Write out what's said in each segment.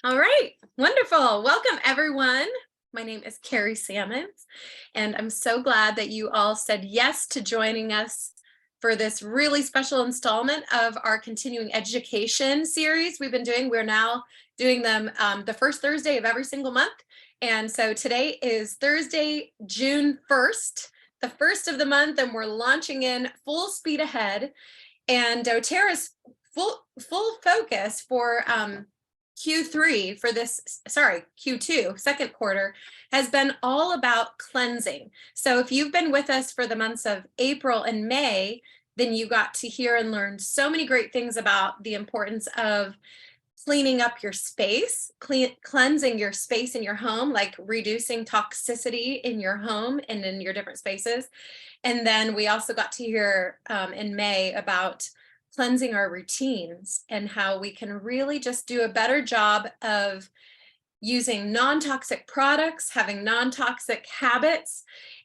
All right, wonderful. Welcome, everyone. My name is Karina Sammons, and I'm so glad that you all said yes to joining us for this really special installment of our continuing education series we've been doing. We're now doing them the first Thursday of every single month. And so today is Thursday, June 1st, the first of the month, and we're launching in full speed ahead. And Doterra's full focus for Q3 for this, Q2, second quarter, has been all about cleansing. So if you've been with us for the months of April and May, then you got to hear and learn so many great things about the importance of cleaning up your space, cleansing your space in your home, like reducing toxicity in your home and in your different spaces. And then we also got to hear in May about cleansing our routines and how we can really just do a better job of using non-toxic products, having non-toxic habits.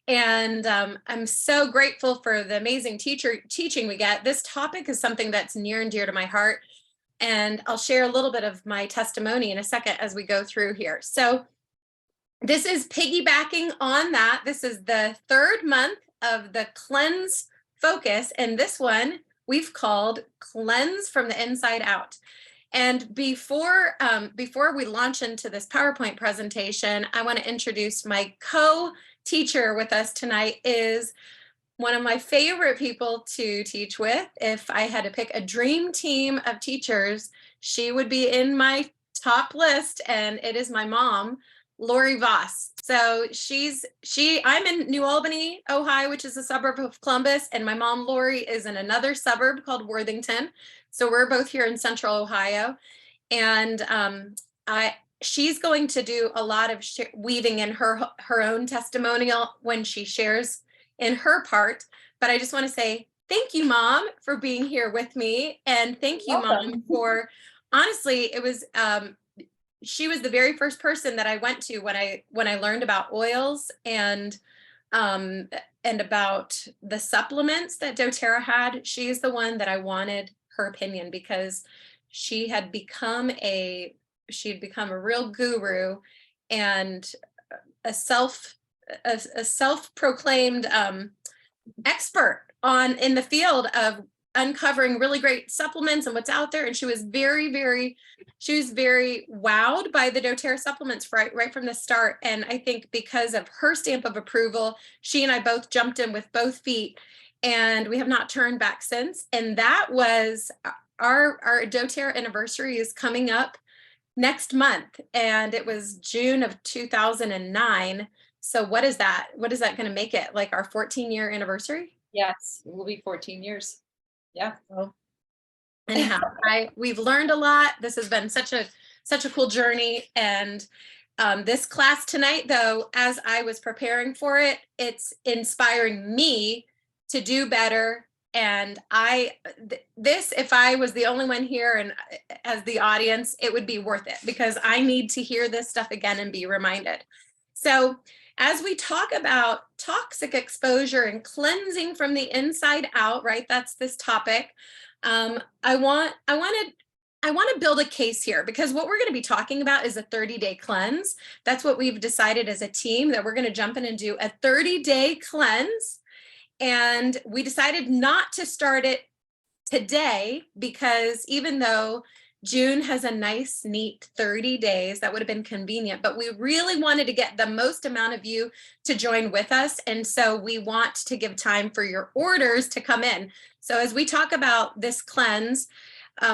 And I'm so grateful for the amazing teaching we get. This topic is something that's near and dear to my heart. And I'll share a little bit of my testimony in a second as we go through here. So this is piggybacking on that. This is the third month of the cleanse focus. And this one we've called Cleanse from the Inside Out. And before we launch into this PowerPoint presentation, I want to introduce my co-teacher with us tonight. Is one of my favorite people to teach with. If I had to pick a dream team of teachers, she would be in my top list, and it is my mom, Lori Vaas. So I'm in New Albany, Ohio, which is a suburb of Columbus, and my mom, Lori, is in another suburb called Worthington. So we're both here in Central Ohio. And she's going to do a lot of weaving in her own testimonial when she shares in her part. But I just want to say thank you, Mom, for being here with me. And thank you, Mom, for, honestly, it was, she was the very first person that I went to when I learned about oils and about the supplements that Doterra had. She's the one that I wanted her opinion, because she had become a real guru and a self-proclaimed expert in the field of uncovering really great supplements and what's out there. And she was very wowed by the Doterra supplements right from the start. And I think because of her stamp of approval, she and I both jumped in with both feet, and we have not turned back since. And that was our Doterra anniversary is coming up next month, and it was June of 2009. So what is that? What is that going to make it? Like our 14-year anniversary? Yes, it will be 14 years. Yeah. So anyhow, we've learned a lot. This has been such a cool journey. And this class tonight, though, as I was preparing for it, it's inspiring me to do better. And if I was the only one here and as the audience, it would be worth it, because I need to hear this stuff again and be reminded. So as we talk about toxic exposure and cleansing from the inside out, right? That's this topic. I want to build a case here, because what we're going to be talking about is a 30-day cleanse. That's what we've decided as a team, that we're going to jump in and do a 30-day cleanse. And we decided not to start it today, because even though June has a nice, neat 30 days, that would have been convenient, but we really wanted to get the most amount of you to join with us. And so we want to give time for your orders to come in. So as we talk about this cleanse,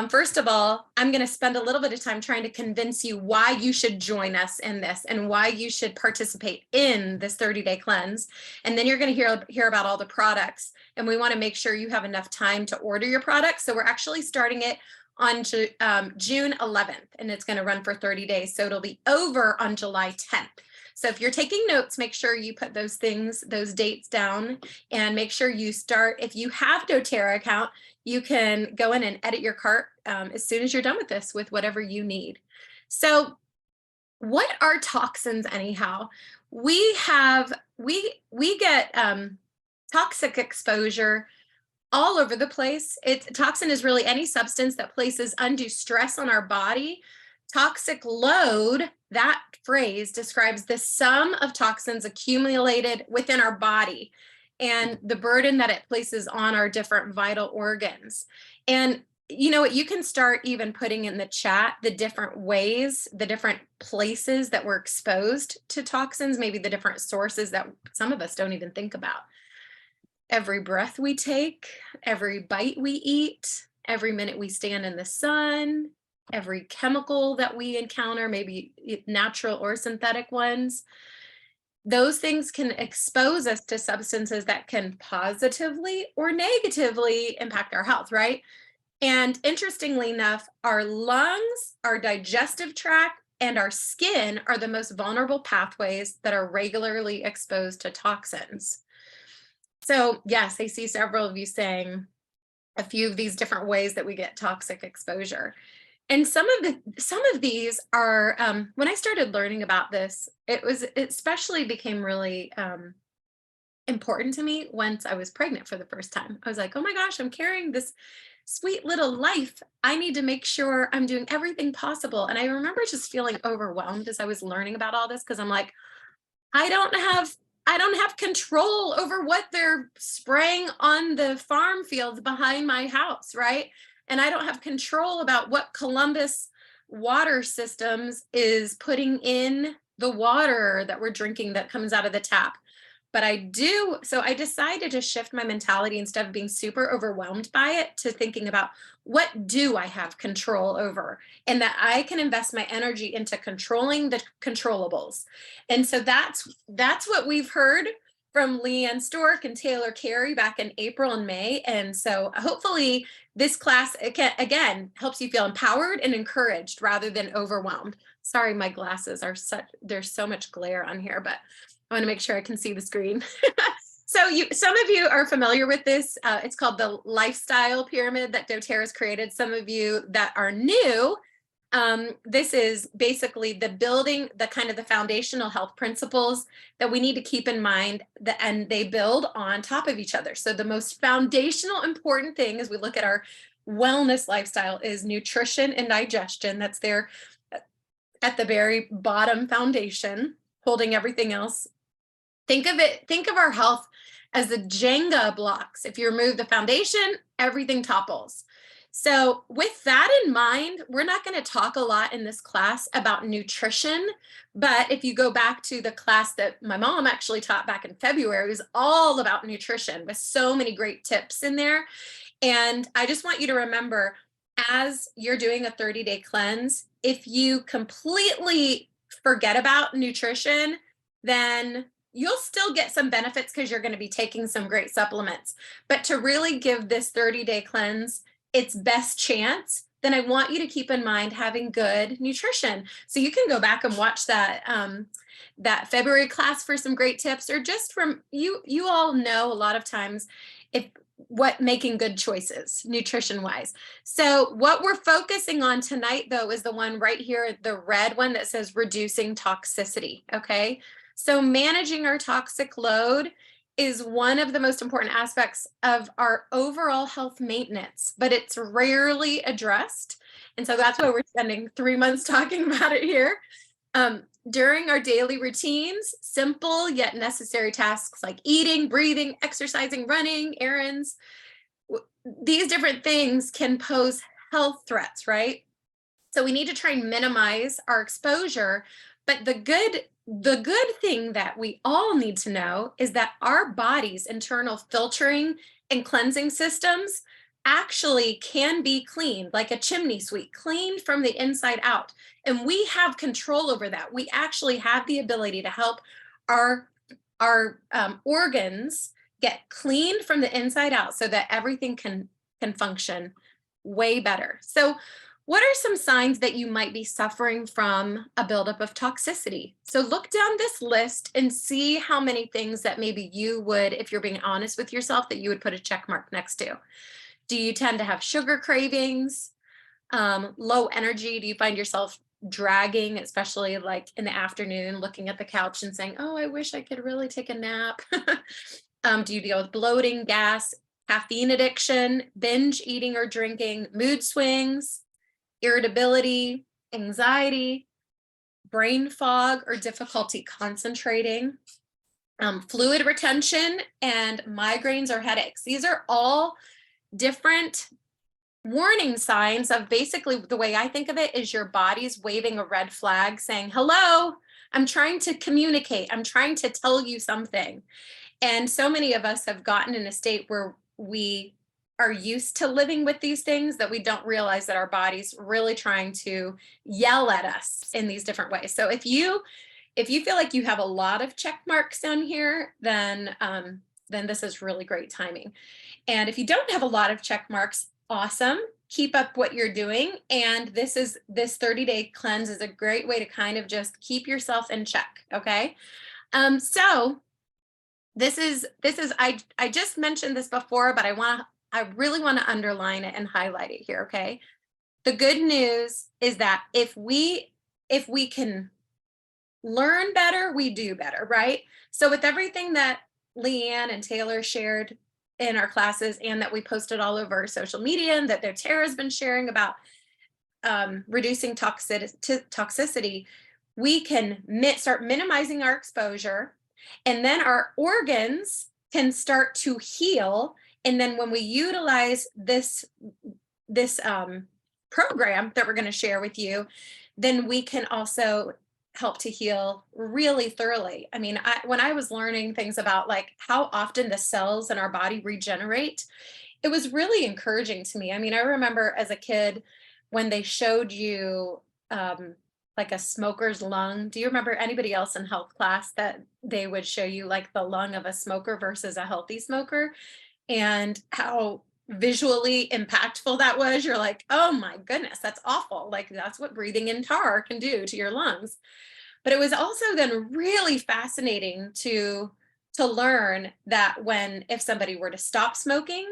first of all, I'm going to spend a little bit of time trying to convince you why you should join us in this and why you should participate in this 30-day cleanse. And then you're going to hear about all the products. And we want to make sure you have enough time to order your products. So we're actually starting it on June 11th, and it's going to run for 30 days. So it'll be over on July 10th. So if you're taking notes, make sure you put those dates down, and make sure you start. If you have Doterra account, you can go in and edit your cart as soon as you're done with this, with whatever you need. So what are toxins anyhow? We get toxic exposure all over the place. Toxin is really any substance that places undue stress on our body Toxic load, that phrase describes the sum of toxins accumulated within our body and the burden that it places on our different vital organs. And you know what, you can start even putting in the chat the different ways, the different places that we're exposed to toxins, maybe the different sources that some of us don't even think about. Every breath we take, every bite we eat, every minute we stand in the sun, every chemical that we encounter, maybe natural or synthetic ones, those things can expose us to substances that can positively or negatively impact our health, right? And interestingly enough, our lungs, our digestive tract, and our skin are the most vulnerable pathways that are regularly exposed to toxins. So yes, I see several of you saying a few of these different ways that we get toxic exposure. And some of these are, when I started learning about this, it especially became really important to me once I was pregnant for the first time. I was like, oh my gosh, I'm carrying this sweet little life. I need to make sure I'm doing everything possible. And I remember just feeling overwhelmed as I was learning about all this, because I'm like, I don't have control over what they're spraying on the farm fields behind my house, right? And I don't have control about what Columbus water systems is putting in the water that we're drinking that comes out of the tap. But I do, so I decided to shift my mentality instead of being super overwhelmed by it to thinking about, what do I have control over, and that I can invest my energy into controlling the controllables. And so that's what we've heard from Leanne Stork and Taylor Carey back in April and May. And so hopefully this class again helps you feel empowered and encouraged rather than overwhelmed. Sorry, my glasses are there's so much glare on here, but I want to make sure I can see the screen. So some of you are familiar with this. It's called the lifestyle pyramid that Doterra's created. Some of you that are new, this is basically the kind of the foundational health principles that we need to keep in mind, and they build on top of each other. So the most foundational important thing as we look at our wellness lifestyle is nutrition and digestion. That's there at the very bottom foundation, holding everything else. Think of our health as the Jenga blocks. If you remove the foundation, everything topples. So with that in mind, we're not going to talk a lot in this class about nutrition, but if you go back to the class that my mom actually taught back in February, it was all about nutrition with so many great tips in there. And I just want you to remember, as you're doing a 30-day cleanse, if you completely forget about nutrition, then you'll still get some benefits because you're going to be taking some great supplements. But to really give this 30-day cleanse its best chance, then I want you to keep in mind having good nutrition. So you can go back and watch that that February class for some great tips, or just from you all know a lot of times what making good choices nutrition wise. So what we're focusing on tonight though is the one right here, the red one that says reducing toxicity. Okay. So managing our toxic load is one of the most important aspects of our overall health maintenance, but it's rarely addressed. And so that's why we're spending 3 months talking about it here. During our daily routines, simple yet necessary tasks like eating, breathing, exercising, running, errands, these different things can pose health threats, right? So we need to try and minimize our exposure. But the good thing that we all need to know is that our body's internal filtering and cleansing systems actually can be cleaned, like a chimney sweep, cleaned from the inside out. And we have control over that. We actually have the ability to help our organs get cleaned from the inside out so that everything can function way better. So what are some signs that you might be suffering from a buildup of toxicity? So look down this list and see how many things that maybe you would, if you're being honest with yourself, that you would put a check mark next to. Do you tend to have sugar cravings, low energy? Do you find yourself dragging, especially like in the afternoon, looking at the couch and saying, oh, I wish I could really take a nap? Do you deal with bloating, gas, caffeine addiction, binge eating or drinking, mood swings, irritability, anxiety, brain fog or difficulty concentrating, fluid retention, and migraines or headaches. These are all different warning signs of basically the way I think of it is your body's waving a red flag saying, hello, I'm trying to communicate. I'm trying to tell you something. And so many of us have gotten in a state where we are used to living with these things that we don't realize that our body's really trying to yell at us in these different ways. So if you feel like you have a lot of check marks down here, then this is really great timing. And if you don't have a lot of check marks, awesome. Keep up what you're doing. And this 30-day cleanse is a great way to kind of just keep yourself in check. Okay. So this is I just mentioned this before, but I really want to underline it and highlight it here. Okay. The good news is that if we can learn better, we do better, right? So with everything that Leanne and Taylor shared in our classes and that we posted all over social media and that Doterra has been sharing about reducing toxicity, we can start minimizing our exposure, and then our organs can start to heal. And then when we utilize this program that we're going to share with you, then we can also help to heal really thoroughly. I mean, when I was learning things about like how often the cells in our body regenerate, it was really encouraging to me. I mean, I remember as a kid when they showed you like a smoker's lung. Do you remember anybody else in health class that they would show you like the lung of a smoker versus a healthy smoker, and how visually impactful that was? You're like, oh my goodness, that's awful. Like that's what breathing in tar can do to your lungs. But it was also then really fascinating to learn that if somebody were to stop smoking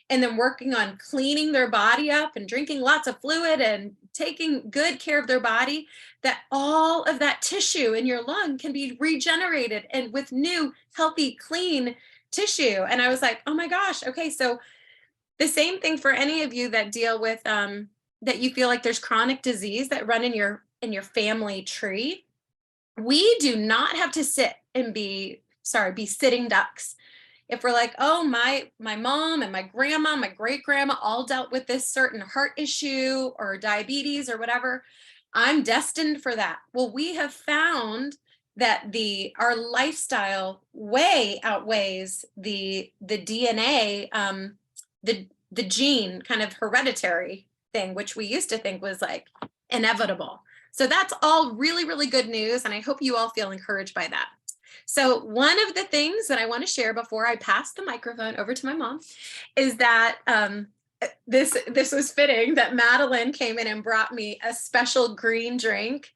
and then working on cleaning their body up and drinking lots of fluid and taking good care of their body, that all of that tissue in your lung can be regenerated and with new, healthy, clean tissue. And I was like, oh my gosh, okay, so the same thing for any of you that deal with that you feel like there's chronic disease that run in your family tree. We do not have to sit and be sitting ducks. If we're like, oh, my mom and my grandma, my great grandma all dealt with this certain heart issue or diabetes or whatever, I'm destined for that. Well, we have found that our lifestyle way outweighs the DNA, the gene kind of hereditary thing, which we used to think was like inevitable. So that's all really, really good news. And I hope you all feel encouraged by that. So one of the things that I want to share before I pass the microphone over to my mom is that this was fitting that Madeline came in and brought me a special green drink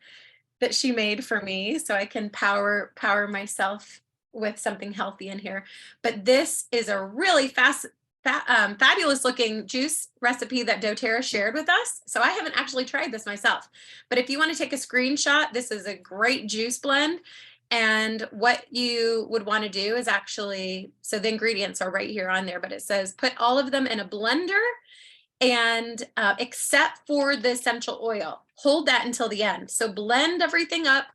that she made for me so I can power myself with something healthy in here. But this is a really fabulous looking juice recipe that Doterra shared with us. So I haven't actually tried this myself, but if you want to take a screenshot, this is a great juice blend. And what you would want to do is actually, so the ingredients are right here on there, but it says put all of them in a blender and except for the essential oil, hold that until the end. So blend everything up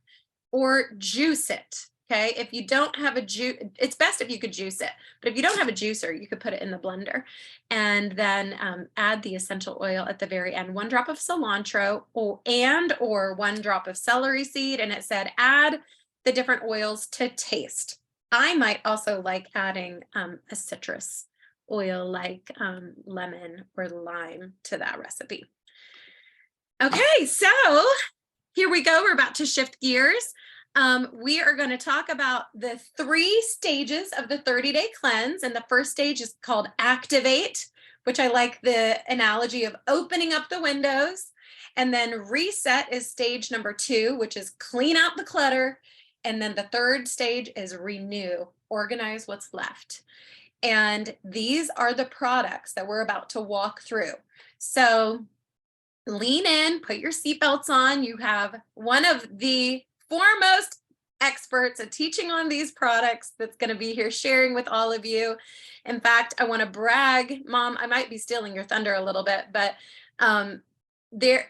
or juice it. Okay, if you don't have a juice, it's best if you could juice it. But if you don't have a juicer, you could put it in the blender and then add the essential oil at the very end. 1 drop of cilantro or 1 drop of celery seed. And it said add the different oils to taste. I might also like adding a citrus oil like lemon or lime to that recipe. Okay, so here we go. We're about to shift gears. We are going to talk about the 3 stages of the 30-day cleanse. And the first stage is called activate, which I like the analogy of opening up the windows. And then reset is stage number 2, which is clean out the clutter. And then the third stage is renew, organize what's left. And these are the products that we're about to walk through. So lean in, put your seatbelts on. You have one of the foremost experts at teaching on these products that's going to be here sharing with all of you. In fact, I want to brag, Mom, I might be stealing your thunder a little bit, but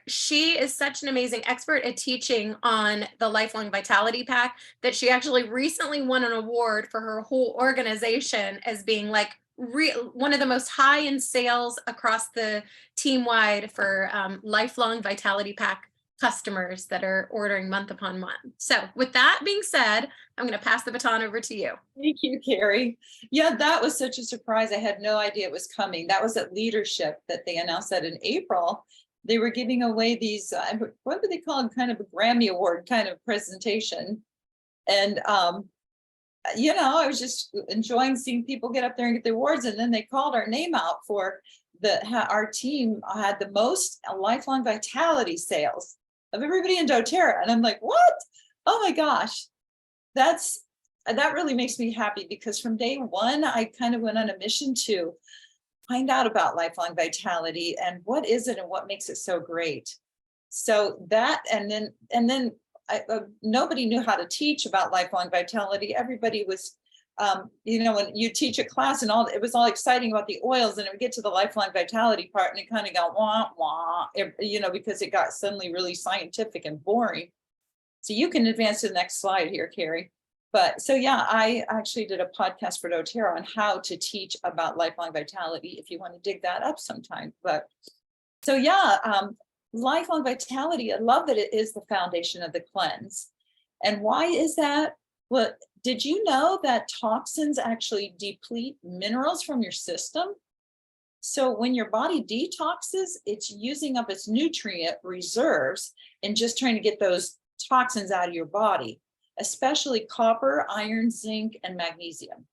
she is such an amazing expert at teaching on the Lifelong Vitality Pack that she actually recently won an award for her whole organization as being like one of the most high in sales across the Teamwide for Lifelong Vitality Pack customers that are ordering month upon month. So with that being said, I'm going to pass the baton over to you. Thank you, Carrie. Yeah, that was such a surprise. I had no idea it was coming. That was at Leadership that they announced that in April. They were giving away these, what do they call them? Kind of a Grammy Award kind of presentation. And, I was just enjoying seeing people get up there and get the awards. And then they called our name out for our team had the most lifelong vitality sales of everybody in doTERRA. And I'm like, what? Oh my gosh. That really makes me happy, because from day one, I kind of went on a mission to find out about lifelong vitality and what is it and what makes it so great. So that, and then nobody knew how to teach about lifelong vitality. Everybody was, when you teach a class and it was all exciting about the oils, and it would get to the lifelong vitality part and it kind of got wah, wah, because it got suddenly really scientific and boring. So you can advance to the next slide here, Carrie. But so, yeah, I actually did a podcast for doTERRA on how to teach about lifelong vitality, if you want to dig that up sometime. But so, yeah, lifelong vitality, I love that it is the foundation of the cleanse. And why is that? Well, did you know that toxins actually deplete minerals from your system? So when your body detoxes, it's using up its nutrient reserves and just trying to get those toxins out of your body, especially copper, iron, zinc, and magnesium.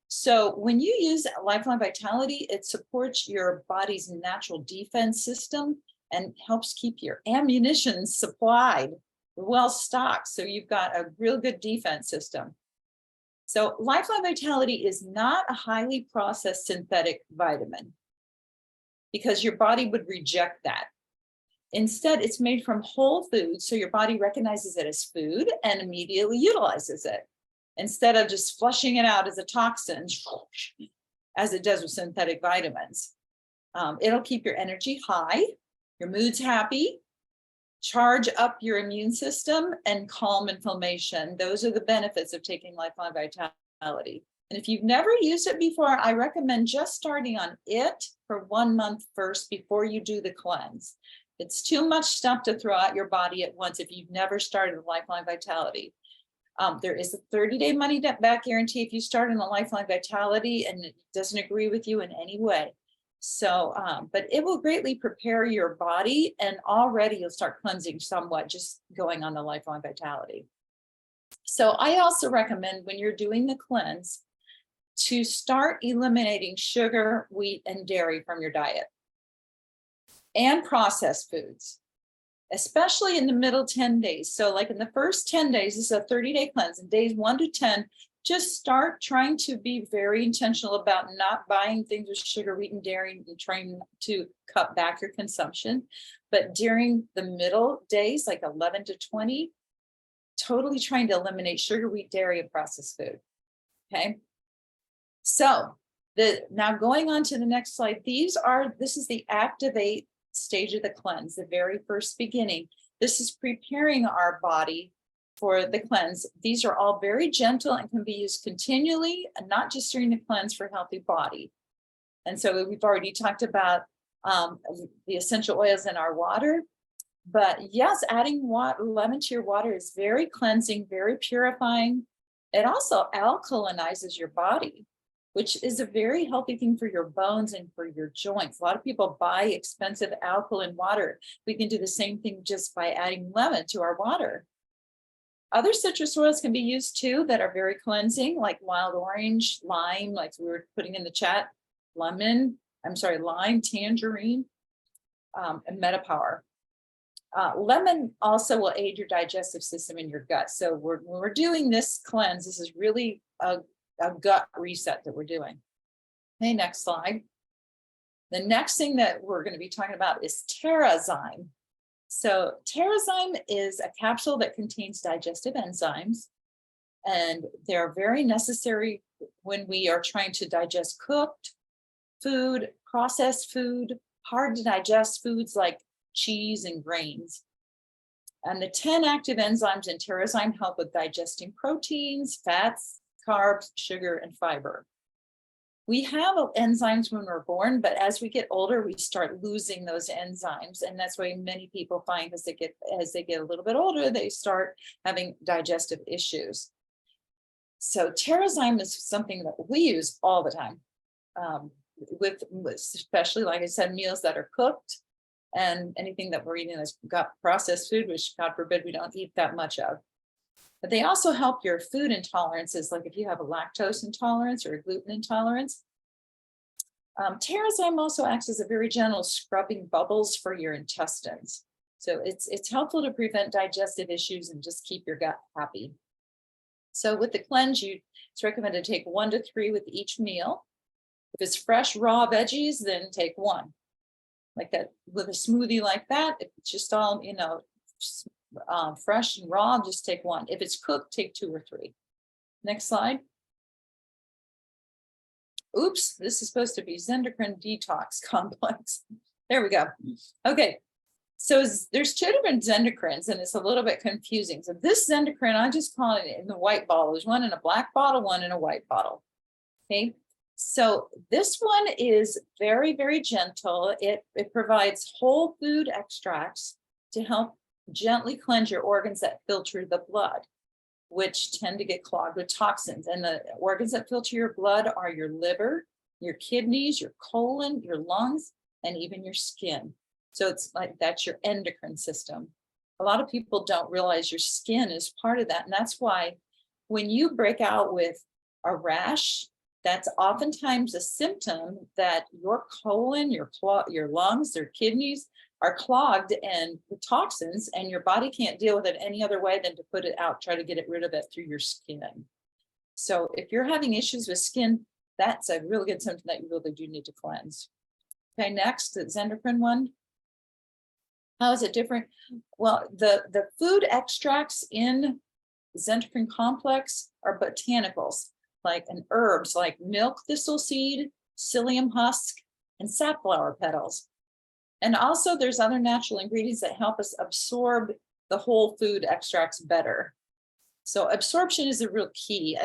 So when you use lifelong vitality, it supports your body's natural defense system and helps keep your ammunition supplied, well stocked. So you've got a real good defense system. So lifelong vitality is not a highly processed synthetic vitamin, because your body would reject that. Instead, it's made from whole foods, so your body recognizes it as food and immediately utilizes it, instead of just flushing it out as a toxin, as it does with synthetic vitamins. It'll keep your energy high, your mood's happy, charge up your immune system, and calm inflammation. Those are the benefits of taking lifelong vitality. And if you've never used it before, I recommend just starting on it for 1 month first before you do the cleanse. It's too much stuff to throw out your body at once if you've never started with lifelong vitality. There is a 30-day money back guarantee if you start on the lifelong vitality and it doesn't agree with you in any way. So, but it will greatly prepare your body, and already you'll start cleansing somewhat just going on the lifelong vitality. So I also recommend, when you're doing the cleanse, to start eliminating sugar, wheat, and dairy from your diet, and processed foods, especially in the middle 10 days. So like in the first 10 days, this is a 30-day cleanse, and days 1 to 10, just start trying to be very intentional about not buying things with sugar, wheat, and dairy, and trying to cut back your consumption. But during the middle days, like 11 to 20, totally trying to eliminate sugar, wheat, dairy, and processed food. Okay. So now going on to the next slide, this is the activate stage of the cleanse, the very first beginning. This is preparing our body for the cleanse. These are all very gentle and can be used continually, and not just during the cleanse, for a healthy body. And so we've already talked about the essential oils in our water, but yes, adding lemon to your water is very cleansing, very purifying. It also alkalinizes your body, which is a very healthy thing for your bones and for your joints. A lot of people buy expensive alkaline water. We can do the same thing just by adding lemon to our water. Other citrus oils can be used too that are very cleansing, like wild orange, lime, like we were putting in the chat, lime, tangerine, and Metapower. Lemon also will aid your digestive system in your gut. So when we're doing this cleanse, this is really a gut reset that we're doing. Okay, next slide. The next thing that we're going to be talking about is Terrazyme. So Terrazyme is a capsule that contains digestive enzymes, and they're very necessary when we are trying to digest cooked food, processed food, hard to digest foods like cheese and grains. And the 10 active enzymes in Terrazyme help with digesting proteins, fats, carbs, sugar, and fiber. We have enzymes when we're born, but as we get older, we start losing those enzymes. And that's why many people find as they get a little bit older, they start having digestive issues. So Terrazyme is something that we use all the time, with especially, like I said, meals that are cooked and anything that we're eating that's got processed food, which God forbid we don't eat that much of. But they also help your food intolerances, like if you have a lactose intolerance or a gluten intolerance. Terrazyme also acts as a very gentle scrubbing bubbles for your intestines. So it's helpful to prevent digestive issues and just keep your gut happy. So with the cleanse, it's recommended to take 1 to 3 with each meal. If it's fresh, raw veggies, then take 1. Like that, with a smoothie like that, if it's just all, fresh and raw, just take 1. If it's cooked, take 2 or 3. Next slide. Oops, this is supposed to be Zendocrine Detox Complex. There we go. Okay, so there's 2 different Zendocrines, and it's a little bit confusing. So this Zendocrine, I just call it in the white bottle. There's one in a black bottle, one in a white bottle. Okay, so this one is very, very gentle. It provides whole food extracts to help gently cleanse your organs that filter the blood, which tend to get clogged with toxins. And the organs that filter your blood are your liver, your kidneys, your colon, your lungs, and even your skin. So it's like that's your endocrine system. A lot of people don't realize your skin is part of that. And that's why when you break out with a rash, that's oftentimes a symptom that your colon, your lungs, your kidneys are clogged and with toxins, and your body can't deal with it any other way than to put it out, try to get rid of it through your skin. So if you're having issues with skin, that's a really good symptom that you really do need to cleanse. Okay, next, the Zendocrine one. How is it different? Well, the food extracts in Zencrine Complex are botanicals, like herbs like milk thistle seed, psyllium husk, and safflower petals. And also there's other natural ingredients that help us absorb the whole food extracts better. So absorption is a real key.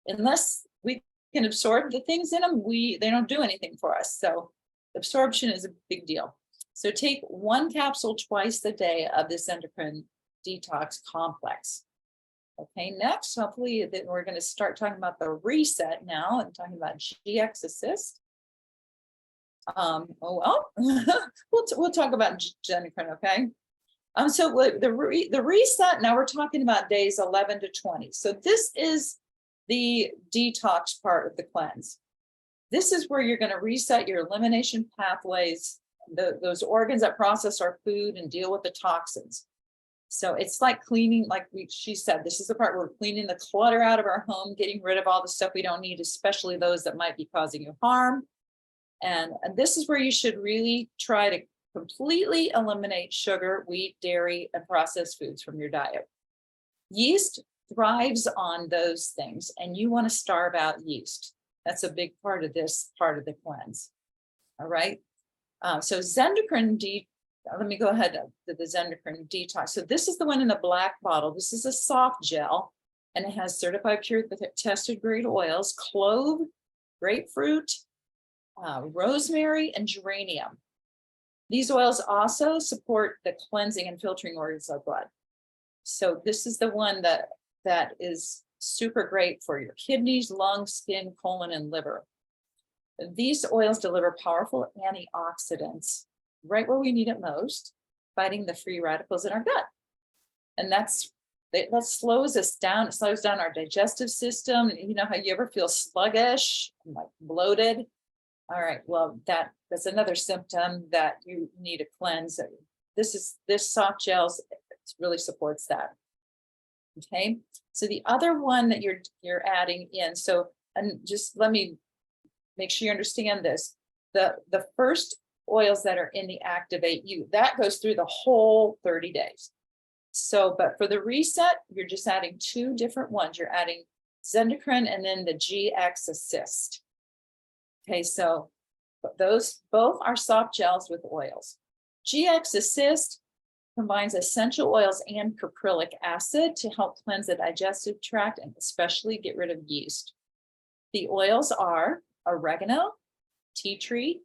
Unless we can absorb the things in them, they don't do anything for us. So absorption is a big deal. So take 1 capsule twice a day of this Zendocrine Detox Complex. Okay, next, hopefully then we're going to start talking about the reset now and talking about GGX Assist. We'll talk about Zendocrine, okay? So the reset, now we're talking about days 11 to 20. So this is the detox part of the cleanse. This is where you're going to reset your elimination pathways, those organs that process our food and deal with the toxins. So it's like cleaning, like she said, this is the part where we're cleaning the clutter out of our home, getting rid of all the stuff we don't need, especially those that might be causing you harm. And this is where you should really try to completely eliminate sugar, wheat, dairy, and processed foods from your diet. Yeast thrives on those things, and you want to starve out yeast. That's a big part of this part of the cleanse. All right. So Zendocrine let me go ahead to the Zendocrine Detox. So this is the one in the black bottle. This is a soft gel, and it has certified pure tested grade oils, clove, grapefruit, rosemary, and geranium. These oils also support the cleansing and filtering organs of blood. So this is the one that is super great for your kidneys, lungs, skin, colon, and liver. These oils deliver powerful antioxidants right where we need it most, fighting the free radicals in our gut. And that slows us down. It slows down our digestive system. You know how you ever feel sluggish, like bloated? All right, well, that's another symptom that you need to cleanse. This soft gels really supports that. Okay, so the other one that you're adding in, so, and just let me make sure you understand this. The first oils that are in the Activate You, that goes through the whole 30 days. So, but for the reset, you're just adding 2 different ones. You're adding Zendocrine and then the GGX Assist. Okay, so those both are soft gels with oils. GX Assist combines essential oils and caprylic acid to help cleanse the digestive tract and especially get rid of yeast. The oils are oregano, tea tree,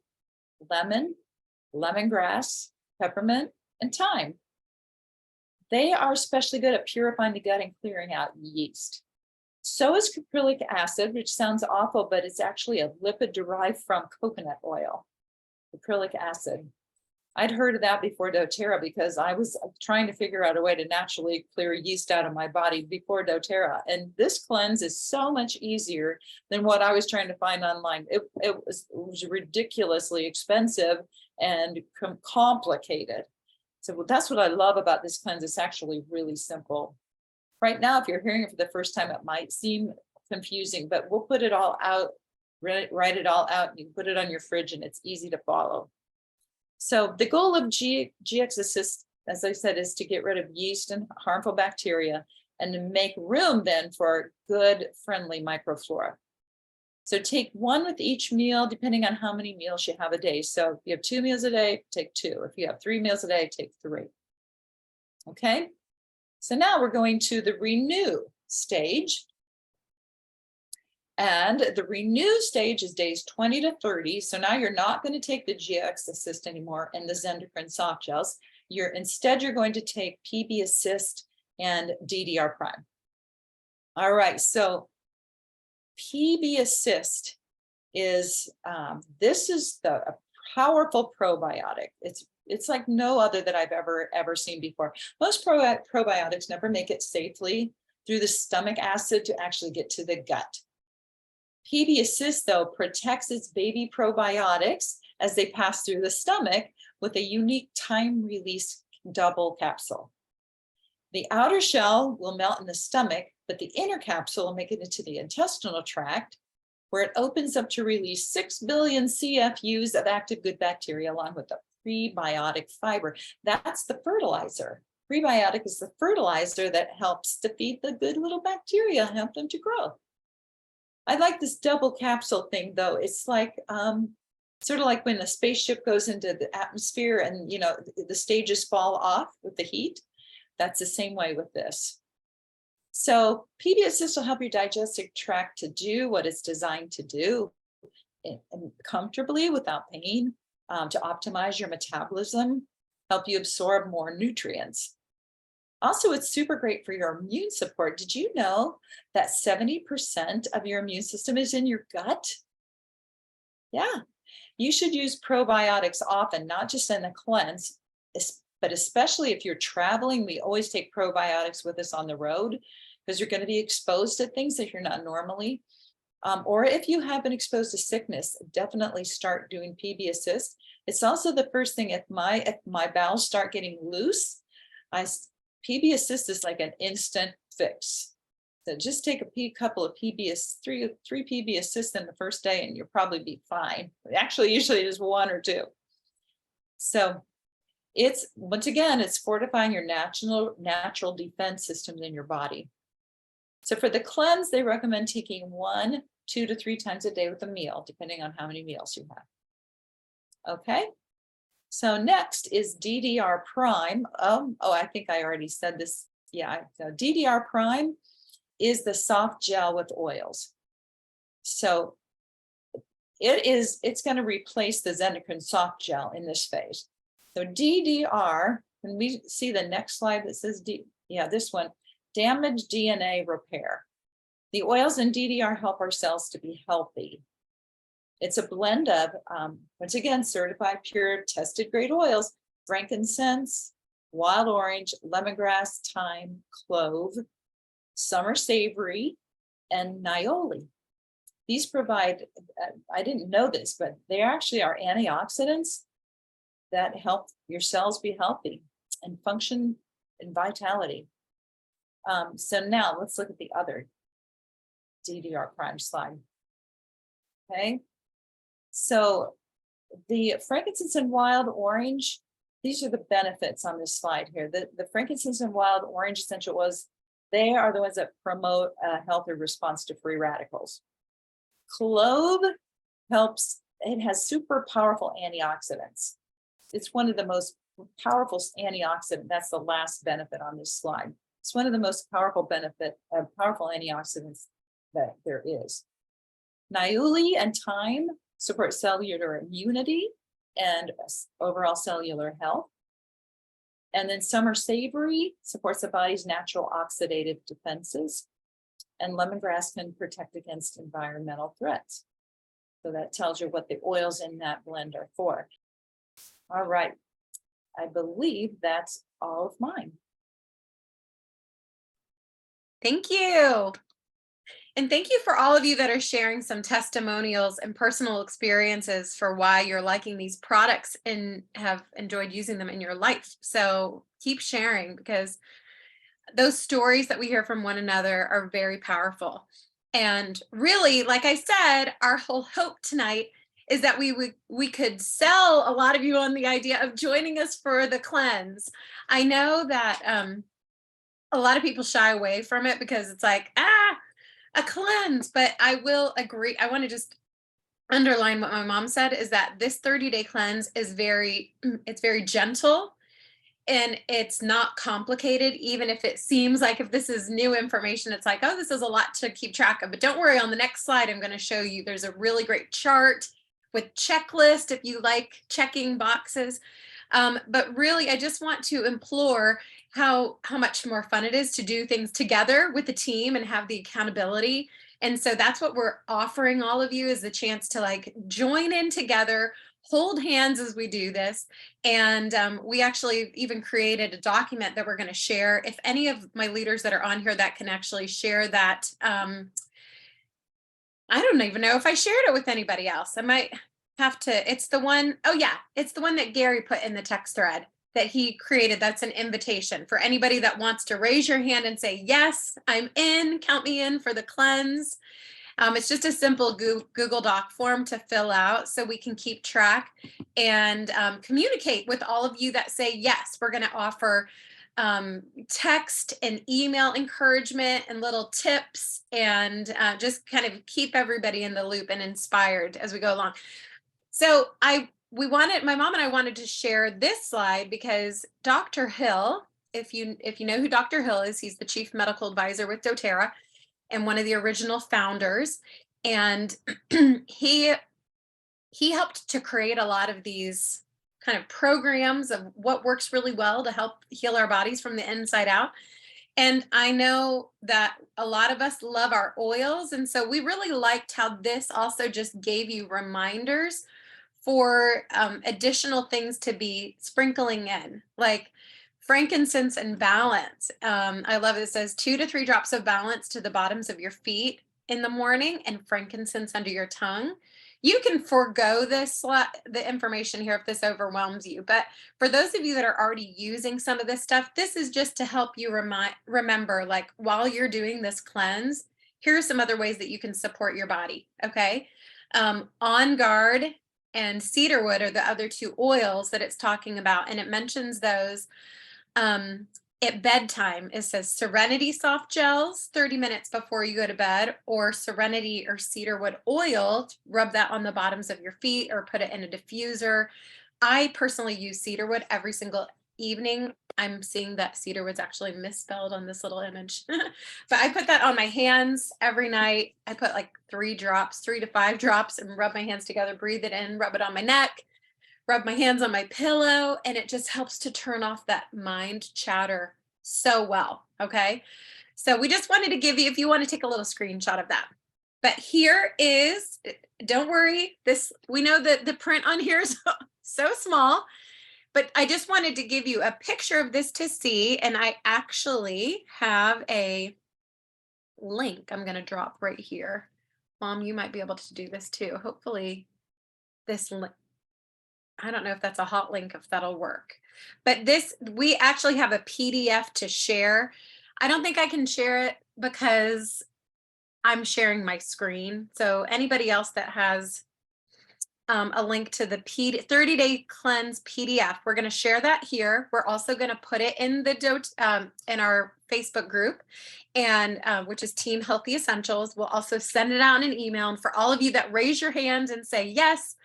lemon, lemongrass, peppermint, and thyme. They are especially good at purifying the gut and clearing out yeast. So is caprylic acid, which sounds awful, but it's actually a lipid derived from coconut oil. Caprylic acid. I'd heard of that before Doterra because I was trying to figure out a way to naturally clear yeast out of my body before Doterra. And this cleanse is so much easier than what I was trying to find online. It was ridiculously expensive and complicated. So that's what I love about this cleanse. It's actually really simple. Right now, if you're hearing it for the first time, it might seem confusing, but we'll put it all out, write it all out, and you can put it on your fridge and it's easy to follow. So the goal of GX Assist, as I said, is to get rid of yeast and harmful bacteria and to make room then for good, friendly microflora. So take one with each meal, depending on how many meals you have a day. So if you have 2 meals a day, take 2. If you have 3 meals a day, take 3. Okay. So now we're going to the renew stage. And the renew stage is days 20 to 30. So now you're not going to take the GX Assist anymore and the Zendocrine soft gels. Instead, you're going to take PB Assist and DDR Prime. All right, so PB Assist is, this is a powerful probiotic. It's like no other that I've ever seen before. Most probiotics never make it safely through the stomach acid to actually get to the gut. PB Assist, though, protects its baby probiotics as they pass through the stomach with a unique time-release double capsule. The outer shell will melt in the stomach, but the inner capsule will make it into the intestinal tract, where it opens up to release 6 billion CFUs of active good bacteria along with the prebiotic fiber. That's the fertilizer. Prebiotic is the fertilizer that helps to feed the good little bacteria, help them to grow. I like this double capsule thing, though. It's like sort of like when a spaceship goes into the atmosphere and, the stages fall off with the heat. That's the same way with this. So PB Assist will help your digestive tract to do what it's designed to do comfortably without pain, to optimize your metabolism, help you absorb more nutrients. Also, it's super great for your immune support. Did you know that 70% of your immune system is in your gut? Yeah, you should use probiotics often, not just in the cleanse, but especially if you're traveling. We always take probiotics with us on the road because you're going to be exposed to things that you're not normally. Or if you have been exposed to sickness, definitely start doing PB Assist. It's also the first thing if my bowels start getting loose, PB Assist is like an instant fix. So just take three PB Assist in the first day and you'll probably be fine. Actually, usually just 1 or 2. So once again, it's fortifying your natural defense systems in your body. So for the cleanse, they recommend taking 1, 2 to 3 times a day with a meal, depending on how many meals you have. Okay. So next is DDR Prime. I think I already said this. Yeah, so DDR Prime is the soft gel with oils. So it's going to replace the Zendocrine soft gel in this phase. So DDR, can we see the next slide that says this one, damaged DNA repair. The oils in DDR help our cells to be healthy. It's a blend of, once again, certified, pure, tested grade oils, frankincense, wild orange, lemongrass, thyme, clove, summer savory, and nioli. These provide, I didn't know this, but they actually are antioxidants that help your cells be healthy and function in vitality. So now let's look at the other DDR Prime slide. Okay. So the frankincense and wild orange, these are the benefits on this slide here. The frankincense and wild orange essential oils, they are the ones that promote a healthy response to free radicals. Clove helps, it has super powerful antioxidants. It's one of the most powerful antioxidant. That's the last benefit on this slide. It's one of the most powerful powerful antioxidants that there is. Niuli and thyme support cellular immunity and overall cellular health. And then summer savory supports the body's natural oxidative defenses. And lemongrass can protect against environmental threats. So that tells you what the oils in that blend are for. All right. I believe that's all of mine. Thank you. And thank you for all of you that are sharing some testimonials and personal experiences for why you're liking these products and have enjoyed using them in your life. So keep sharing, because those stories that we hear from one another are very powerful. And really, like I said, our whole hope tonight is that we could sell a lot of you on the idea of joining us for the cleanse. I know that a lot of people shy away from it because it's like, a cleanse, but I will agree. I want to just underline what my mom said, is that this 30-day cleanse is it's very gentle and it's not complicated. Even if it seems like, if this is new information, it's like, oh, this is a lot to keep track of, but don't worry, on the next slide, I'm going to show you, there's a really great chart with checklist if you like checking boxes. But really, I just want to implore how much more fun it is to do things together with the team and have the accountability. And so that's what we're offering all of you, is the chance to like join in together, hold hands as we do this. And we actually even created a document that we're going to share. If any of my leaders that are on here that can actually share that, I don't even know if I shared it with anybody else. I might have to. It's the one, oh yeah, it's the one that Gary put in the text thread that he created. That's an invitation for anybody that wants to raise your hand and say, yes, I'm in, count me in for the cleanse. It's just a simple Google Doc form to fill out so we can keep track and communicate with all of you that say, yes, we're going to offer text and email encouragement and little tips, and just kind of keep everybody in the loop and inspired as we go along. So my mom and I wanted to share this slide because Dr. Hill, if you know who Dr. Hill is, he's the chief medical advisor with Doterra and one of the original founders. And he helped to create a lot of these kind of programs of what works really well to help heal our bodies from the inside out. And I know that a lot of us love our oils. And so we really liked how this also just gave you reminders for additional things to be sprinkling in, like frankincense and balance. I love it. It says 2 to 3 drops of balance to the bottoms of your feet in the morning and frankincense under your tongue. You can forego the information here if this overwhelms you. But for those of you that are already using some of this stuff, this is just to help you remember, like, while you're doing this cleanse, here are some other ways that you can support your body. Okay. On Guard and cedarwood are the other 2 oils that it's talking about. And it mentions those at bedtime. It says Serenity soft gels 30 minutes before you go to bed, or Serenity or cedarwood oil, rub that on the bottoms of your feet or put it in a diffuser. I personally use cedarwood every single evening. I'm seeing that cedarwood's actually misspelled on this little image, but I put that on my hands every night. I put like 3 to 5 drops and rub my hands together, breathe it in, rub it on my neck, rub my hands on my pillow, and it just helps to turn off that mind chatter so well. Okay. So we just wanted to give you, if you want to take a little screenshot of that. But here is, don't worry, we know that the print on here is so small, but I just wanted to give you a picture of this to see. And I actually have a link I'm going to drop right here. Mom, you might be able to do this too. Hopefully this link, I don't know if that's a hot link, if that'll work, but we actually have a PDF to share. I don't think I can share it because I'm sharing my screen. So anybody else that has a link to the 30-day cleanse PDF, we're going to share that here. We're also going to put it in in our Facebook group, and which is Team Healthy Essentials. We'll also send it out in an email. And for all of you that raise your hand and say, yes,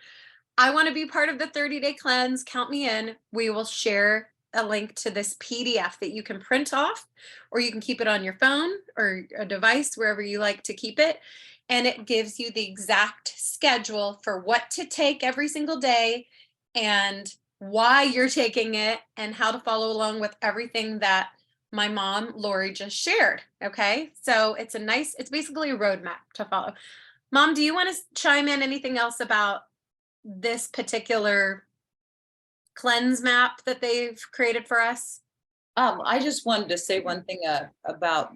I want to be part of the 30-day cleanse, count me in. We will share a link to this PDF that you can print off, or you can keep it on your phone or a device, wherever you like to keep it. And it gives you the exact schedule for what to take every single day and why you're taking it and how to follow along with everything that my mom, Lori, just shared. Okay. So it's it's basically a roadmap to follow. Mom, do you want to chime in anything else about this particular cleanse map that they've created for us? I just wanted to say one thing about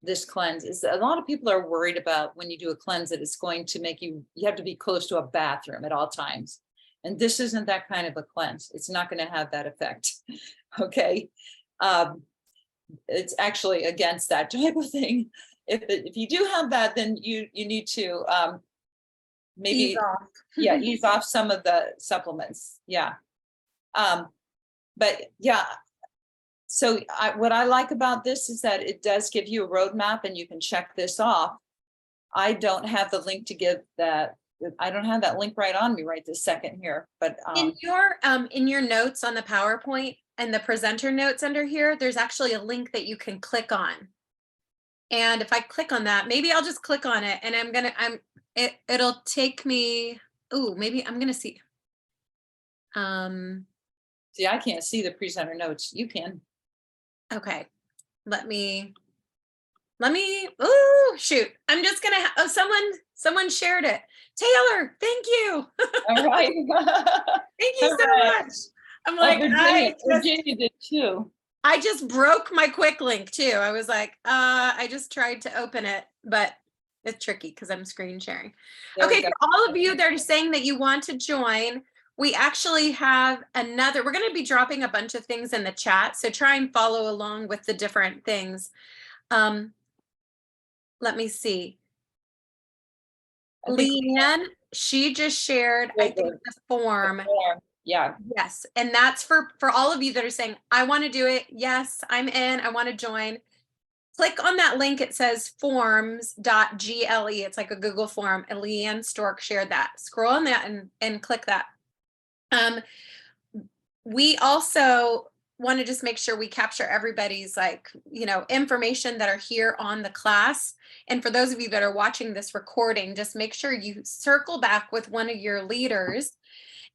this cleanse is that a lot of people are worried about when you do a cleanse that it's going to make you have to be close to a bathroom at all times. And this isn't that kind of a cleanse. It's not going to have that effect. Okay. It's actually against that type of thing. If you do have that, then you need to maybe Ease off. ease off some of the supplements. Yeah. But yeah, so what I like about this is that it does give you a roadmap and you can check this off. I don't have the link to give that. I don't have that link right on me right this second here, but in your notes on the PowerPoint and the presenter notes under here, there's actually a link that you can click on. And if I click on that, maybe I'll just click on it and it'll take me, maybe I'm going to see. See, I can't see the presenter notes. You can. Okay. Let me, shoot. I'm just going to, someone shared it. Taylor, thank you. All right. Thank you so much. I'm like, Virginia did too. I just broke my quick link too. I was like, I just tried to open it, but it's tricky because I'm screen sharing. Okay, for all of you that are saying that you want to join, we actually have we're going to be dropping a bunch of things in the chat. So try and follow along with the different things. Let me see. Leanne, she just shared, I think, the form. Yeah. Yes. And that's for all of you that are saying, I want to do it. Yes, I'm in. I want to join. Click on that link. It says forms.gle. It's like a Google form. And Leanne Stork shared that. Scroll on that and click that. We also want to just make sure we capture everybody's information that are here on the class. And for those of you that are watching this recording, just make sure you circle back with one of your leaders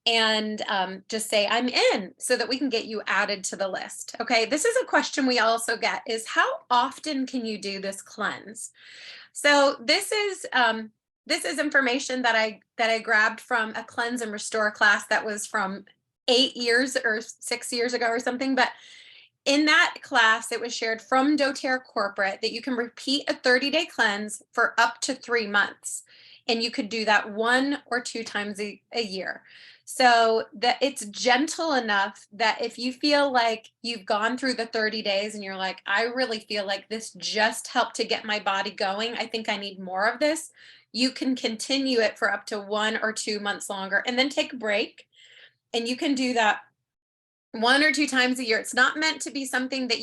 and just say, I'm in, so that we can get you added to the list. Okay, this is a question we also get, is how often can you do this cleanse? So this is information that I grabbed from a cleanse and restore class that was from 8 years or 6 years ago or something. But in that class, it was shared from doTERRA Corporate that you can repeat a 30-day cleanse for up to 3 months. And you could do that 1 or 2 times a year. So that it's gentle enough that if you feel like you've gone through the 30 days and you're like, I really feel like this just helped to get my body going, I think I need more of this, you can continue it for up to 1 or 2 months longer and then take a break. And you can do that 1 or 2 times a year. It's not meant to be something that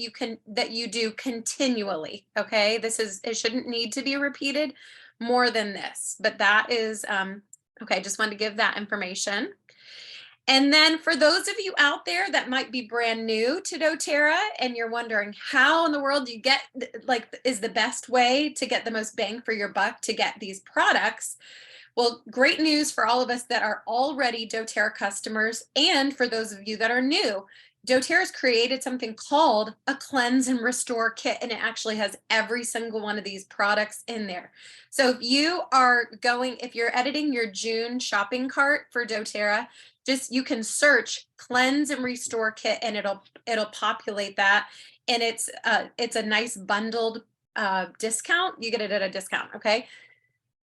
you do continually. Okay. It shouldn't need to be repeated more than this, but that is, okay. Just wanted to give that information. And then for those of you out there that might be brand new to doTERRA and you're wondering how in the world you get, is the best way to get the most bang for your buck to get these products. Well, great news for all of us that are already doTERRA customers. And for those of you that are new, doTERRA's created something called a cleanse and restore kit. And it actually has every single one of these products in there. So if you're editing your June shopping cart for doTERRA, you can search cleanse and restore kit and it'll populate that. And it's a nice bundled discount. You get it at a discount. Okay.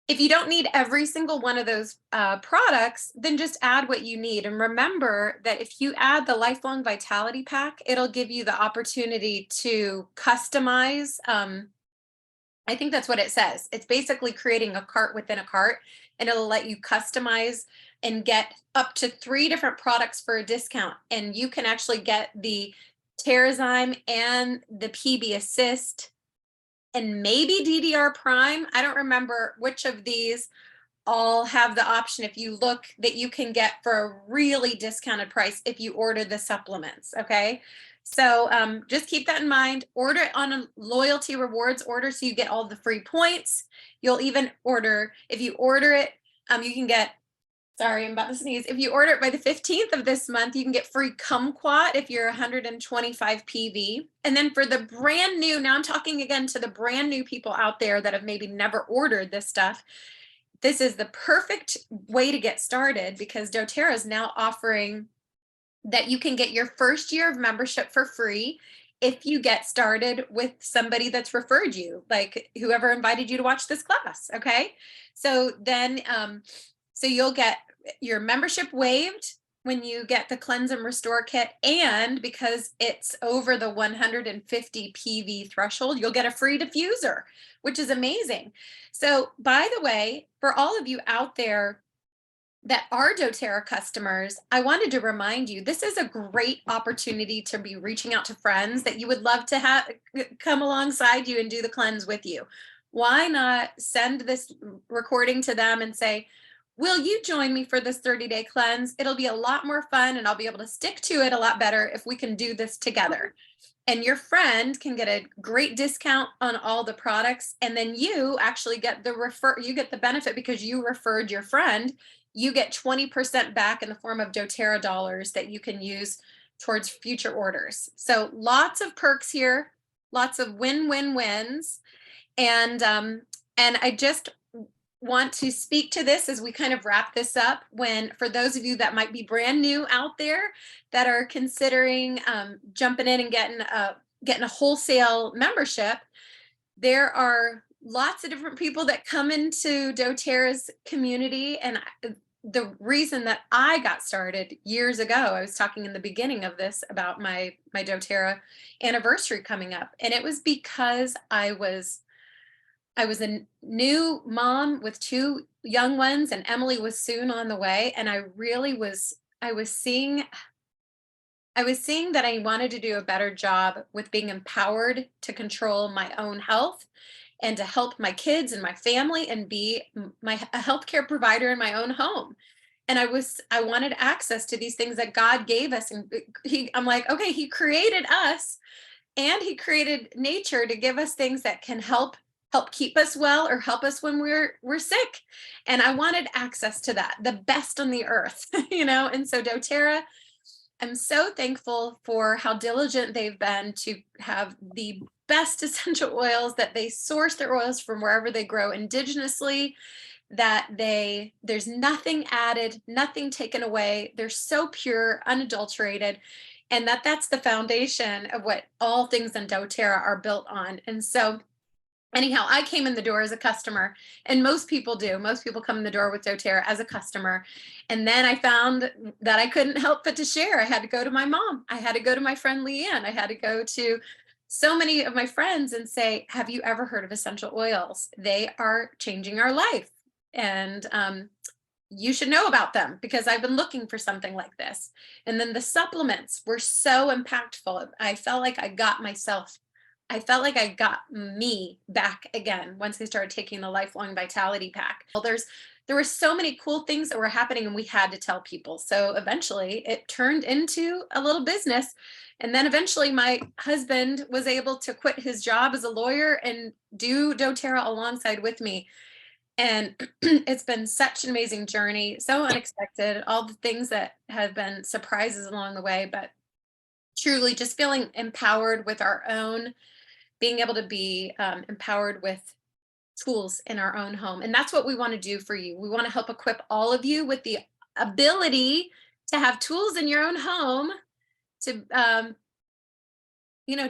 If you don't need every single one of those products, then just add what you need. And remember that if you add the Lifeline Vitality Pack, it'll give you the opportunity to customize. I think that's what it says. It's basically creating a cart within a cart, and it'll let you customize and get up to 3 different products for a discount. And you can actually get the Terrazyme and the PB Assist and maybe DDR Prime. I don't remember which of these all have the option, if you look, that you can get for a really discounted price if you order the supplements. Okay. So just keep that in mind. Order it on a loyalty rewards order so you get all the free points. You'll even order, if you order it, you can get, sorry, I'm about to sneeze. If you order it by the 15th of this month, you can get free kumquat if you're 125 PV. And then for the brand new, now I'm talking again to the brand new people out there that have maybe never ordered this stuff. This is the perfect way to get started, because doTERRA is now offering that you can get your first year of membership for free if you get started with somebody that's referred you, like whoever invited you to watch this class. Okay. So then, so you'll get your membership waived when you get the Cleanse and Restore kit. And because it's over the 150 PV threshold, you'll get a free diffuser, which is amazing. So by the way, for all of you out there that are doTERRA customers, I wanted to remind you, this is a great opportunity to be reaching out to friends that you would love to have come alongside you and do the cleanse with you. Why not send this recording to them and say, will you join me for this 30-day cleanse? It'll be a lot more fun and I'll be able to stick to it a lot better if we can do this together. And your friend can get a great discount on all the products. And then you actually get you get the benefit because you referred your friend. You get 20% back in the form of doTERRA dollars that you can use towards future orders. So lots of perks here, lots of win-win-wins. And I just want to speak to this as we kind of wrap this up, when for those of you that might be brand new out there that are considering jumping in and getting a wholesale membership, there are lots of different people that come into doTERRA's community. And the reason that I got started years ago, I was talking in the beginning of this about my doTERRA anniversary coming up, and it was because I was a new mom with two young ones, and Emily was soon on the way. And I was seeing that I wanted to do a better job with being empowered to control my own health and to help my kids and my family and be a healthcare provider in my own home. And I wanted access to these things that God gave us. And I'm like, okay, he created us and he created nature to give us things that can help keep us well or help us when we're sick. And I wanted access to that, the best on the earth, And so doTERRA, I'm so thankful for how diligent they've been to have the best essential oils, that they source their oils from wherever they grow indigenously, that there's nothing added, nothing taken away. They're so pure, unadulterated, and that's the foundation of what all things in doTERRA are built on. And so anyhow, I came in the door as a customer, and most people do. Most people come in the door with doTERRA as a customer. And then I found that I couldn't help but to share. I had to go to my mom. I had to go to my friend Leanne. I had to go to so many of my friends and say, have you ever heard of essential oils? They are changing our life. And you should know about them because I've been looking for something like this. And then the supplements were so impactful. I felt like I got me back again once I started taking the Lifeline Vitality pack. Well, there were so many cool things that were happening and we had to tell people. So eventually it turned into a little business. And then eventually my husband was able to quit his job as a lawyer and do doTERRA alongside with me. And it's been such an amazing journey, so unexpected, all the things that have been surprises along the way, but truly just feeling empowered with our own, being able to be empowered with tools in our own home. And that's what we want to do for you. We want to help equip all of you with the ability to have tools in your own home to, to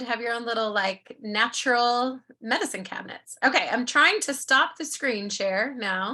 have your own little like natural medicine cabinets. Okay, I'm trying to stop the screen share now.